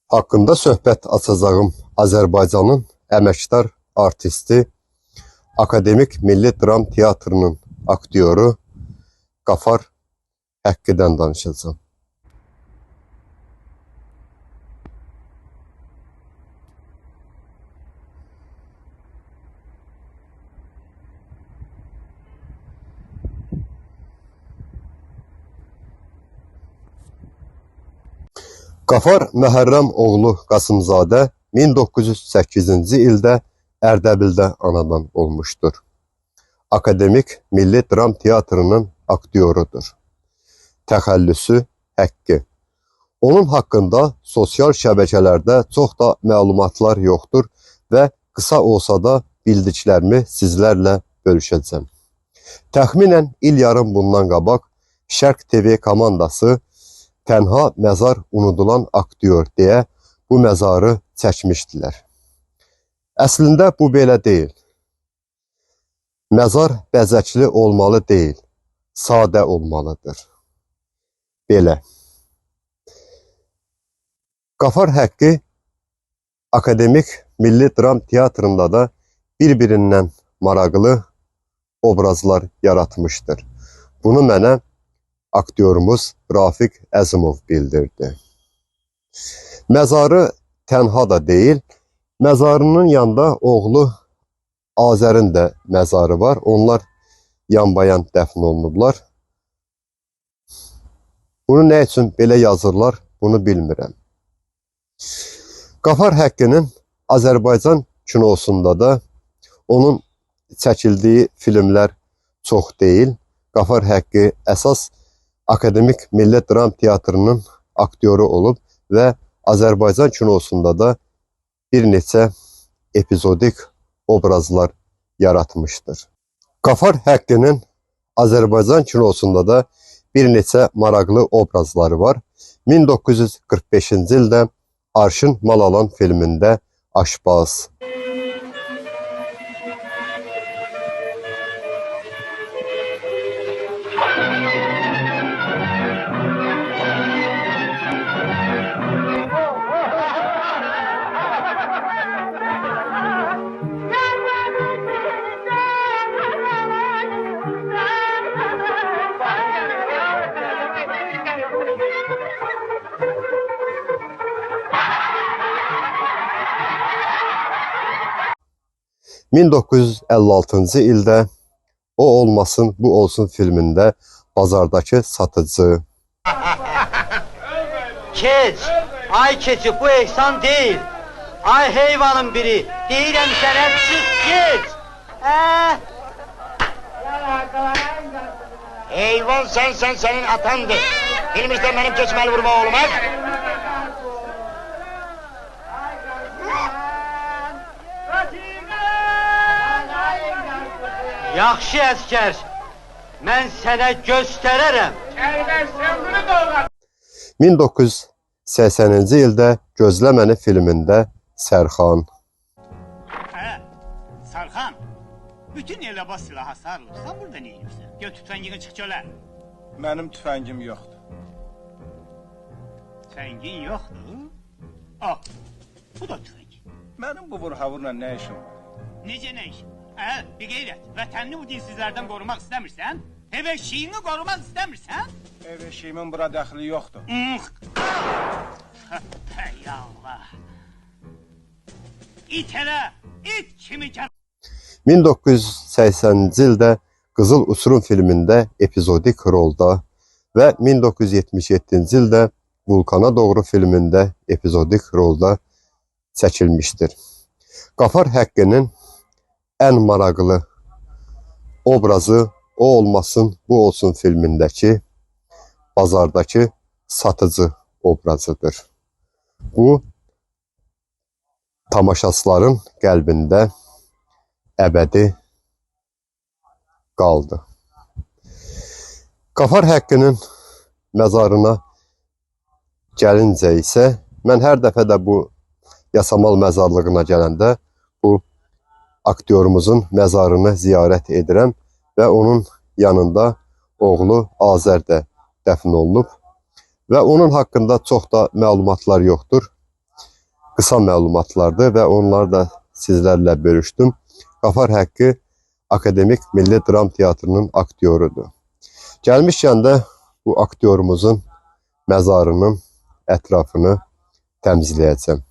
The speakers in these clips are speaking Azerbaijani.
Hakkında söhbət açacağım Azərbaycanın əməkdar artisti, Akademik Milli Dram Teatrının aktyoru Qafar Həqqidən danışacağım. Qafar Məhərrəm oğlu Qasımzadə 1908-ci ildə Ərdəbildə anadan olmuşdur. Akademik Milli Dram Teatrının aktyorudur. Təxəllüsü Həqqi. Onun haqqında sosial şəbəkələrdə çox da məlumatlar yoxdur və qısa olsa da bildiklərimi sizlərlə bölüşəcəm. Təxminən il yarım bundan qabaq Şərq TV komandası Tənha məzar unudulan aktyor deyə bu məzarı çəkmişdilər. Əslində bu belə deyil. Məzar bəzəkli olmalı deyil, sadə olmalıdır. Belə. Qafar Həqqi Akademik Milli Dram Teatrında da bir-birindən maraqlı obrazlar yaratmışdır. Bunu mənə aktyorumuz Rafiq Əzimov bildirdi. Məzarı tənha da deyil, məzarının yanında oğlu Azərin də məzarı var. Onlar yanbayan dəfn olunublar. Bunu nə üçün belə yazırlar, bunu bilmirəm. Qafar Həqqinin Azərbaycan kinosunda da onun çəkildiyi filmlər çox deyil. Qafar Həqqi əsas Akademik Milli Dram Teatrının aktyoru olub və Azərbaycan kinosunda da bir neçə epizodik obrazlar yaratmışdır. Qafar Həqqinin Azərbaycan kinosunda da bir neçə maraqlı obrazları var. 1945-ci ildə Arşın Malalan filmində aşpaz. ...1956-cı ildə O Olmasın Bu Olsun filmində bazardakı satıcı. Keç, ay keçi bu ehsan değil. Ay heyvanın biri, deyirəm sənə çıx geç. Heyvan sen senin atandır. Bilmirsən benim keçməli vurma olmaz. Yaxşı əskər, mən sənə göstərərəm. 1980-ci ildə Gözlə Məni filmində Sərxan. Sərxan, bütün elə bas silaha sarılırsan, burada ne yiyorsun? Gör tüfəngini çıx çölə. Mənim tüfəngim yoxdur. Tüfəngin yoxdur? Al, bu da tüfəng. Mənim bu vur-havurla nə işim var? Necə nə iş? Bir qeyrət, vətənini bu dinsizlərdən qorumaq istəmirsən, ev eşiyini qorumaq istəmirsən? Ev eşiyimin bura dəxli yoxdur. Hey Allah! İt elə, it kimi gəl. 1980-ci ildə Qızıl Uçurum filmində epizodik rolda və 1977-ci ildə Vulkana Doğru filmində epizodik rolda çəkilmişdir. Qafar Həqqinin ən maraqlı obrazı O Olmasın Bu Olsun filmindəki bazardakı satıcı obrazıdır. Bu tamaşaçıların qəlbində əbədi qaldı. Qafar Həqqinin məzarına gəlincə isə mən hər dəfə də bu Yasamal məzarlığına gələndə bu aktyorumuzun məzarını ziyarət edirəm və onun yanında oğlu Azər də dəfn olunub və onun haqqında çox da məlumatlar yoxdur. qısa məlumatlardır və onları da sizlərlə bölüşdüm. Qafar Həqqi Akademik Milli Dram Teatrının aktyorudur. Gəlmişkən də bu aktyorumuzun məzarının ətrafını təmizləyəcəm.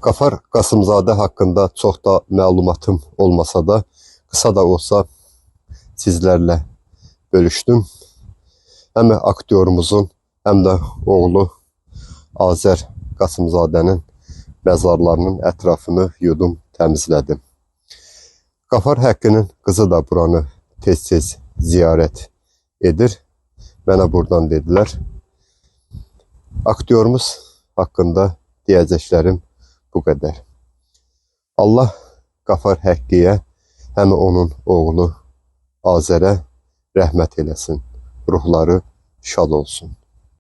Qafar Qasımzadə haqqında çox da məlumatım olmasa da, qısa da olsa sizlərlə bölüşdüm. Həm aktyorumuzun, həm də oğlu Azər Qasımzadənin məzarlarının ətrafını yudum, təmizlədim. Qafar Həqqinin qızı da buranı tez-tez ziyarət edir. Mənə buradan dedilər. Aktyorumuz haqqında deyəcəklərim bu qədər. Allah Qafar Həqqiyə, həm onun oğlu Azərə rəhmət eləsin. Ruhları şad olsun.